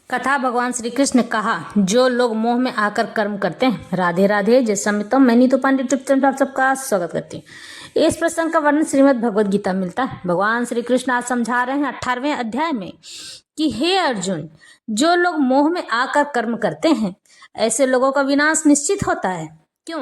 कथा भगवान श्री कृष्ण ने कहा, जो लोग मोह में आकर कर्म करते हैं। राधे राधे। जय समितम। मैं नीतू पांडे यूट्यूब चैनल पर आप सबका स्वागत करती हूँ। इस प्रसंग का वर्णन श्रीमद् भगवद गीता में मिलता है। भगवान श्री कृष्ण आज समझा रहे हैं 18वें अध्याय में कि हे अर्जुन, जो लोग मोह में आकर कर्म करते हैं, ऐसे लोगों का विनाश निश्चित होता है। क्यों?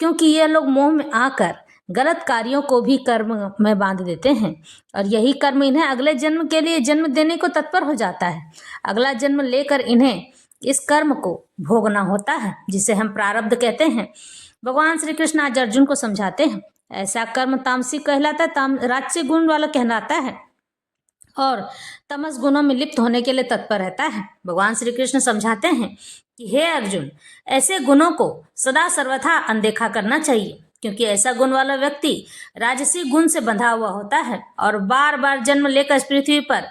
क्योंकि ये लोग मोह में आकर गलत कार्यों को भी कर्म में बांध देते हैं और यही कर्म इन्हें अगले जन्म के लिए जन्म देने को तत्पर हो जाता है। अगला जन्म लेकर इन्हें इस कर्म को भोगना होता है, जिसे हम प्रारब्ध कहते हैं। भगवान श्री कृष्ण आज अर्जुन को समझाते हैं, ऐसा कर्म तामसिक कहलाता है, राजसिक गुण वाला कहलाता है और तमस गुणों में लिप्त होने के लिए तत्पर रहता है। भगवान श्री कृष्ण समझाते हैं कि हे अर्जुन, ऐसे गुणों को सदा सर्वथा अनदेखा करना चाहिए, क्योंकि ऐसा गुण वाला व्यक्ति राजसी गुण से बंधा हुआ होता है और बार बार जन्म लेकर इस पृथ्वी पर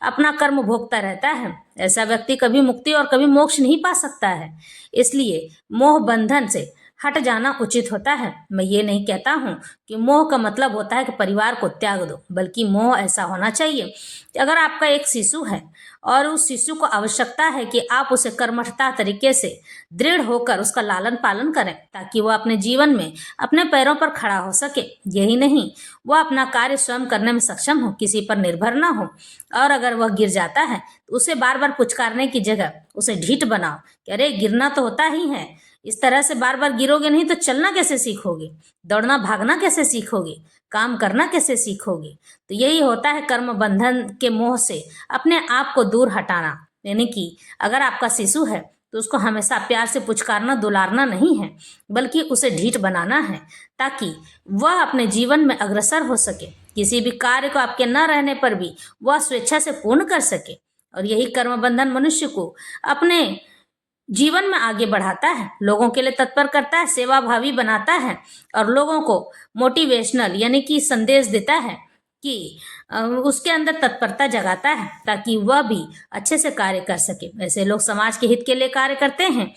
अपना कर्म भोगता रहता है। ऐसा व्यक्ति कभी मुक्ति और कभी मोक्ष नहीं पा सकता है। इसलिए मोह बंधन से हट जाना उचित होता है। मैं ये नहीं कहता हूँ कि मोह का मतलब होता है कि परिवार को त्याग दो, बल्कि मोह ऐसा होना चाहिए कि अगर आपका एक शिशु है और उस शिशु को आवश्यकता है कि आप उसे कर्मठता तरीके से दृढ़ होकर उसका लालन पालन करें, ताकि वह अपने जीवन में अपने पैरों पर खड़ा हो सके। यही नहीं, वह अपना कार्य स्वयं करने में सक्षम हो, किसी पर निर्भर ना हो। और अगर वह गिर जाता है तो उसे बार बार पुचकारने की जगह उसे ढीठ बनाओ कि अरे गिरना तो होता ही है। इस तरह से बार बार गिरोगे नहीं तो चलना कैसे सीखोगे, दौड़ना भागना कैसे सीखोगे, काम करना कैसे सीखोगे। तो यही होता है कर्म बंधन के मोह से अपने आप को दूर हटाना। यानी कि अगर आपका शिशु है तो उसको हमेशा प्यार से पुचकारना दुलारना नहीं है, बल्कि उसे ढीठ बनाना है, ताकि वह अपने जीवन में अग्रसर हो सके। किसी भी कार्य को आपके न रहने पर भी वह स्वेच्छा से पूर्ण कर सके। और यही कर्म बंधन मनुष्य को अपने जीवन में आगे बढ़ाता है, लोगों के लिए तत्पर करता है, सेवा भावी बनाता है और लोगों को मोटिवेशनल यानी कि संदेश देता है कि उसके अंदर तत्परता जगाता है, ताकि वह भी अच्छे से कार्य कर सके। ऐसे लोग समाज के हित के लिए कार्य करते हैं।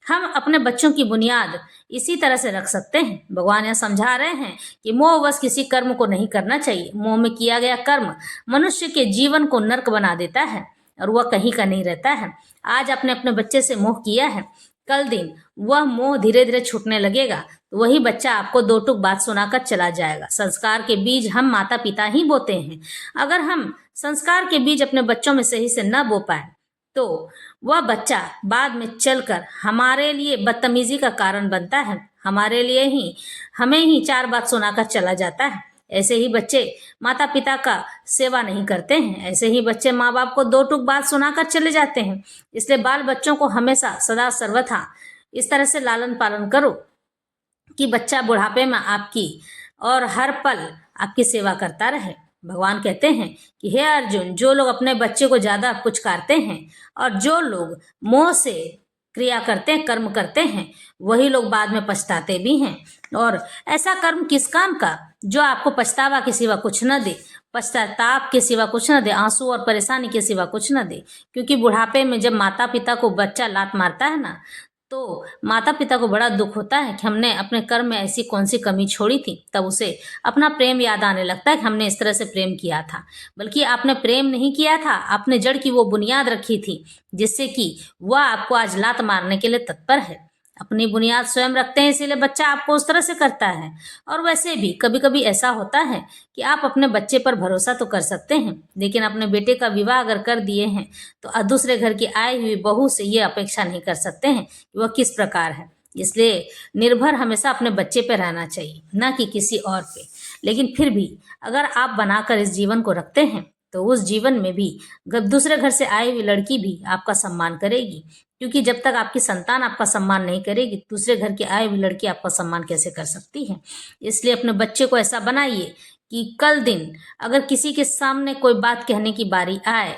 हम अपने बच्चों की बुनियाद इसी तरह से रख सकते हैं। भगवान यह समझा रहे हैं कि मोहवश किसी कर्म को नहीं करना चाहिए। मोह में किया गया कर्म मनुष्य के जीवन को नर्क बना देता है और वह कहीं का नहीं रहता है। आज आपने अपने बच्चे से मोह किया है, कल दिन वह मोह धीरे धीरे छूटने लगेगा तो वही बच्चा आपको दो टूक बात सुनाकर चला जाएगा। संस्कार के बीज हम माता पिता ही बोते हैं। अगर हम संस्कार के बीज अपने बच्चों में सही से न बो पाए तो वह बच्चा बाद में चलकर हमारे लिए बदतमीजी का कारण बनता है, हमें ही चार बात सुनाकर चला जाता है। ऐसे ही बच्चे माता पिता का सेवा नहीं करते हैं। ऐसे ही बच्चे माँ बाप को दो टूक बात सुनाकर चले जाते हैं। इसलिए बाल बच्चों को हमेशा सदा सर्वथा इस तरह से लालन पालन करो कि बच्चा बुढ़ापे में आपकी और हर पल आपकी सेवा करता रहे। भगवान कहते हैं कि हे अर्जुन, जो लोग अपने बच्चे को ज्यादा पुचकारते हैं और जो लोग मोह से क्रिया करते हैं, कर्म करते हैं, वही लोग बाद में पछताते भी हैं। और ऐसा कर्म किस काम का जो आपको पछतावा के सिवा कुछ न दे, पश्चाताप के सिवा कुछ न दे, आंसू और परेशानी के सिवा कुछ न दे। क्योंकि बुढ़ापे में जब माता पिता को बच्चा लात मारता है ना, तो माता पिता को बड़ा दुख होता है कि हमने अपने कर्म में ऐसी कौन सी कमी छोड़ी थी। तब उसे अपना प्रेम याद आने लगता है कि हमने इस तरह से प्रेम किया था। बल्कि आपने प्रेम नहीं किया था, आपने जड़ की वो बुनियाद रखी थी जिससे कि वह आपको आज लात मारने के लिए तत्पर है। अपनी बुनियाद स्वयं रखते हैं, इसीलिए बच्चा आपको उस तरह से करता है। और वैसे भी कभी कभी ऐसा होता है कि आप अपने बच्चे पर भरोसा तो कर सकते हैं, लेकिन अपने बेटे का विवाह अगर कर दिए हैं तो दूसरे घर की आई हुई बहू से ये अपेक्षा नहीं कर सकते हैं कि वह किस प्रकार है। इसलिए निर्भर हमेशा अपने बच्चे पे रहना चाहिए, ना कि किसी और पे। लेकिन फिर भी अगर आप बनाकर इस जीवन को रखते हैं तो उस जीवन में भी दूसरे घर से आई हुई लड़की भी आपका सम्मान करेगी। क्योंकि जब तक आपकी संतान आपका सम्मान नहीं करेगी, दूसरे घर की आई हुई लड़की आपका सम्मान कैसे कर सकती है। इसलिए अपने बच्चे को ऐसा बनाइए कि कल दिन अगर किसी के सामने कोई बात कहने की बारी आए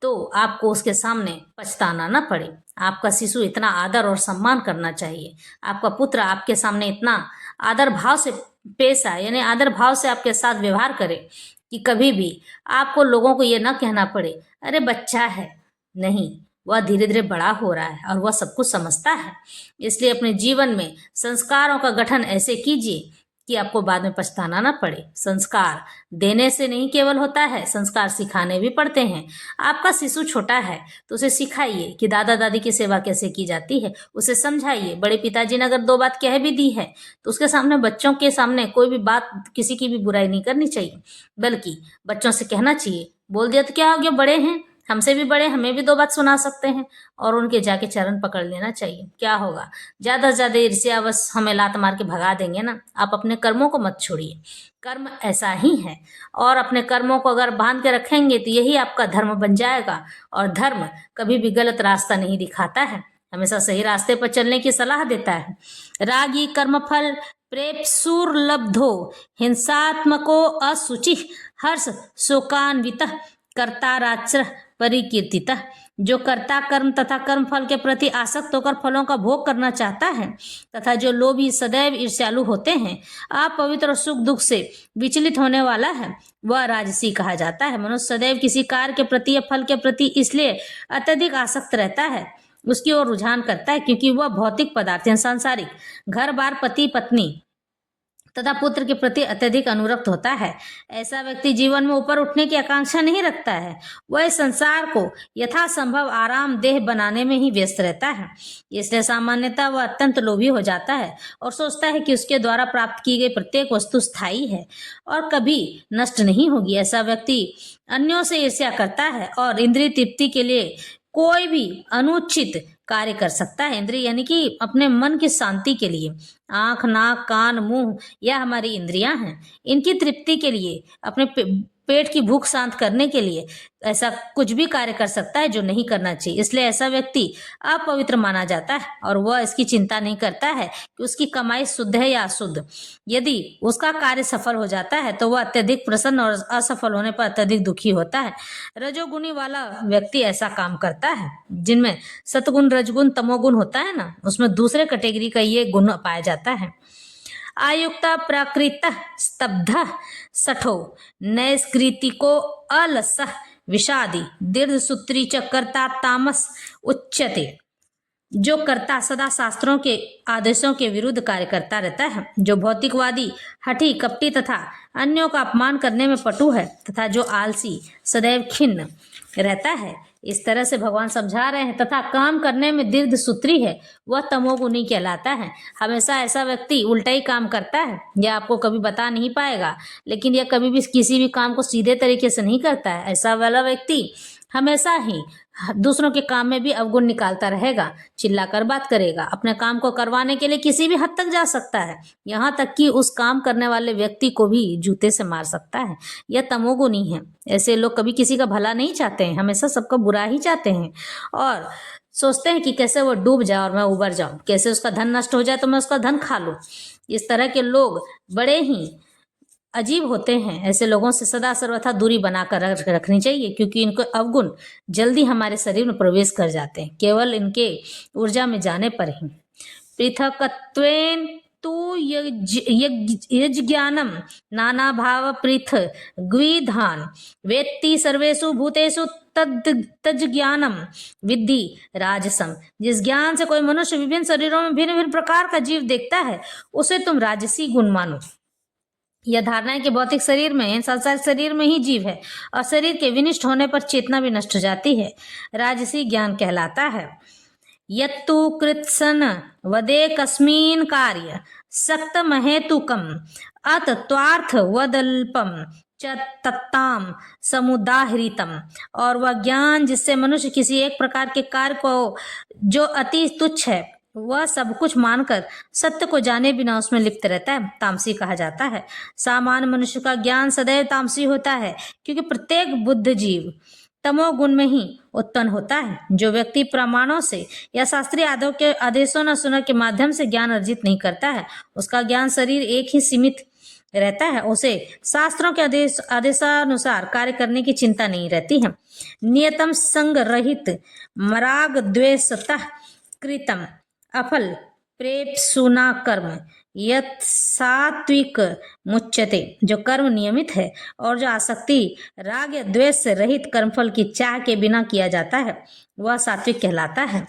तो आपको उसके सामने पछताना ना पड़े। आपका शिशु इतना आदर और सम्मान करना चाहिए, आपका पुत्र आपके सामने इतना आदर भाव से पेश आए, यानी आदर भाव से आपके साथ व्यवहार करे कि कभी भी आपको लोगों को ये ना कहना पड़े अरे बच्चा है। नहीं, वह धीरे धीरे बड़ा हो रहा है और वह सब कुछ समझता है। इसलिए अपने जीवन में संस्कारों का गठन ऐसे कीजिए कि आपको बाद में पछताना ना पड़े। संस्कार देने से नहीं केवल होता है, संस्कार सिखाने भी पड़ते हैं। आपका शिशु छोटा है तो उसे सिखाइए कि दादा दादी की सेवा कैसे की जाती है, उसे समझाइए। बड़े पिताजी ने अगर 2 बात कह भी दी है तो उसके सामने, बच्चों के सामने कोई भी बात, किसी की भी बुराई नहीं करनी चाहिए, बल्कि बच्चों से कहना चाहिए, बोल दिया तो क्या हो गया, बड़े हैं, हमसे भी बड़े, हमें भी 2 बात सुना सकते हैं, और उनके जाके चरण पकड़ लेना चाहिए। क्या होगा, ज्यादा से ज्यादा ईर्ष्यावश हमें लात मार के भगा देंगे ना। आप अपने कर्मों को मत छोड़िए, कर्म ऐसा ही है, और अपने कर्मों को अगर बांध के रखेंगे तो यही आपका धर्म बन जाएगा। और धर्म कभी भी गलत रास्ता नहीं दिखाता है, हमेशा सही रास्ते पर चलने की सलाह देता है। रागी कर्मफल प्रेप्सुर्लब्धो हिंसात्मको असुचि हर्ष शोकान्वित कर्ताराच्र परिकीर्तित। जो कर्ता कर्म तथा कर्म फल के प्रति आसक्त होकर फलों का भोग करना चाहता है, तथा जो लोभी सदैव ईर्ष्यालु होते हैं, अपवित्र और सुख दुख से विचलित होने वाला है, वह राजसी कहा जाता है। मनुष्य सदैव किसी कार्य के प्रति या फल के प्रति इसलिए अत्यधिक आसक्त रहता है, उसकी ओर रुझान करता है, क्योंकि वह भौतिक पदार्थ या सांसारिक घर बार, पति पत्नी तथा पुत्र के प्रति अत्यधिक अनुरक्त होता है। ऐसा व्यक्ति जीवन में ऊपर उठने की आकांक्षा नहीं रखता है, वह इस संसार को यथासंभव आरामदेह बनाने में ही व्यस्त रहता है। इसलिए सामान्यतः वह अत्यंत लोभी हो जाता है और सोचता है कि उसके द्वारा प्राप्त की गई प्रत्येक वस्तु स्थायी है और कभी नष्ट नहीं होगी। ऐसा व्यक्ति अन्यों से ईर्ष्या करता है और इंद्रिय तृप्ति के लिए कोई भी अनुचित कार्य कर सकता है। इंद्रिय यानी कि अपने मन की शांति के लिए। आंख, नाक, कान, मुंह यह हमारी इंद्रियां हैं। इनकी तृप्ति के लिए, अपने पेट की भूख शांत करने के लिए ऐसा कुछ भी कार्य कर सकता है जो नहीं करना चाहिए। इसलिए ऐसा व्यक्ति अपवित्र माना जाता है और वह इसकी चिंता नहीं करता है कि उसकी कमाई शुद्ध है या अशुद्ध। यदि उसका कार्य सफल हो जाता है तो वह अत्यधिक प्रसन्न और असफल होने पर अत्यधिक दुखी होता है। रजोगुणी वाला व्यक्ति ऐसा काम करता है। जिनमें सतगुण, रजगुण, तमोगुण होता है ना, उसमें दूसरे कैटेगरी का ये गुण पाया जाता है। आयुक्त प्राकृत स्तब्ध सठो नैष्कृतिको अलस विषादी दीर्घ सूत्री च कर्ता तामस उच्यते। जो कर्ता सदा शास्त्रों के आदेशों के विरुद्ध कार्य करता रहता है, जो भौतिकवादी, हठी, कपटी तथा अन्यों का अपमान करने में पटु है, तथा जो आलसी, सदैव खिन्न रहता है, इस तरह से भगवान समझा रहे हैं, तथा काम करने में दीर्घ सूत्री है, वह तमोगुणी कहलाता है। हमेशा ऐसा व्यक्ति उल्टा ही काम करता है, यह आपको कभी बता नहीं पाएगा, लेकिन यह कभी भी किसी भी काम को सीधे तरीके से नहीं करता है। ऐसा वाला व्यक्ति हमेशा ही दूसरों के काम में भी अवगुण निकालता रहेगा, चिल्लाकर बात करेगा, अपने काम को करवाने के लिए किसी भी हद तक जा सकता है, यहाँ तक कि उस काम करने वाले व्यक्ति को भी जूते से मार सकता है। यह तमोगुणी है। ऐसे लोग कभी किसी का भला नहीं चाहते हैं, हमेशा सबका बुरा ही चाहते हैं और सोचते हैं कि कैसे वो डूब जाए और मैं उबर जाऊं, कैसे उसका धन नष्ट हो जाए तो मैं उसका धन खा लूं। इस तरह के लोग बड़े ही अजीब होते हैं। ऐसे लोगों से सदा सर्वथा दूरी बनाकर रखनी चाहिए, क्योंकि इनको अवगुण जल्दी हमारे शरीर में प्रवेश कर जाते हैं, केवल इनके ऊर्जा में जाने पर ही। पृथकत्वेन तु यज्ञानम नाना भाव पृथक ग्विधान वेत्ति सर्वेषु भूतेषु तज ज्ञानम विद्धि राजसम। जिस ज्ञान से कोई मनुष्य विभिन्न शरीरों में भिन्न भिन्न प्रकार का जीव देखता है, उसे तुम राजसी गुण मानो। यह धारणा है कि भौतिक शरीर में, सांसारिक शरीर में ही जीव है और शरीर के विनिष्ट होने पर चेतना भी नष्ट हो जाती है, राजसी ज्ञान कहलाता है। यत्तु कृत्सन वदे कस्मिन कार्य सक्त महेतुकम अतत्वार्थ वदल्पम च तत्ताम समुदाहृतम। और वह ज्ञान जिससे मनुष्य किसी एक प्रकार के कार्य को जो अति तुच्छ है वह सब कुछ मानकर सत्य को जाने बिना उसमें लिप्त रहता है, तामसी कहा जाता है। सामान्य मनुष्य का ज्ञान सदैव तामसी होता है, क्योंकि प्रत्येक बुद्ध जीव तमोगुण में ही उत्पन्न होता है। जो व्यक्ति प्रमाणों से या शास्त्रीय आदेशों न सुनने के माध्यम से ज्ञान अर्जित नहीं करता है, उसका ज्ञान शरीर एक ही सीमित रहता है, उसे शास्त्रों के आदेशानुसार कार्य करने की चिंता नहीं रहती है। नियतम संग रहित मराग द्वेषतः कृतम अफल प्रेप्सुना कर्म यत् सात्विक मुच्यते, जो कर्म नियमित है और जो आसक्ति राग या द्वेष से रहित कर्मफल की चाह के बिना किया जाता है वह सात्विक कहलाता है।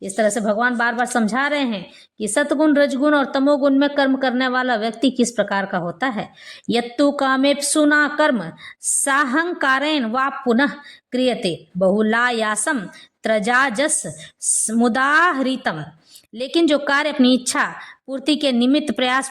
इस तरह से भगवान बार बार समझा रहे हैं कि सतगुण, रजगुण और तमोगुण में कर्म करने वाला व्यक्ति किस प्रकार का होता है। यत्तु कामेप्सु न कर्म साहंकारेण वा पुनः क्रियते बहुलायासम त्रजाजस मुदाहृतम, लेकिन जो कार्य अपनी इच्छा पूर्ति के निमित्त प्रयास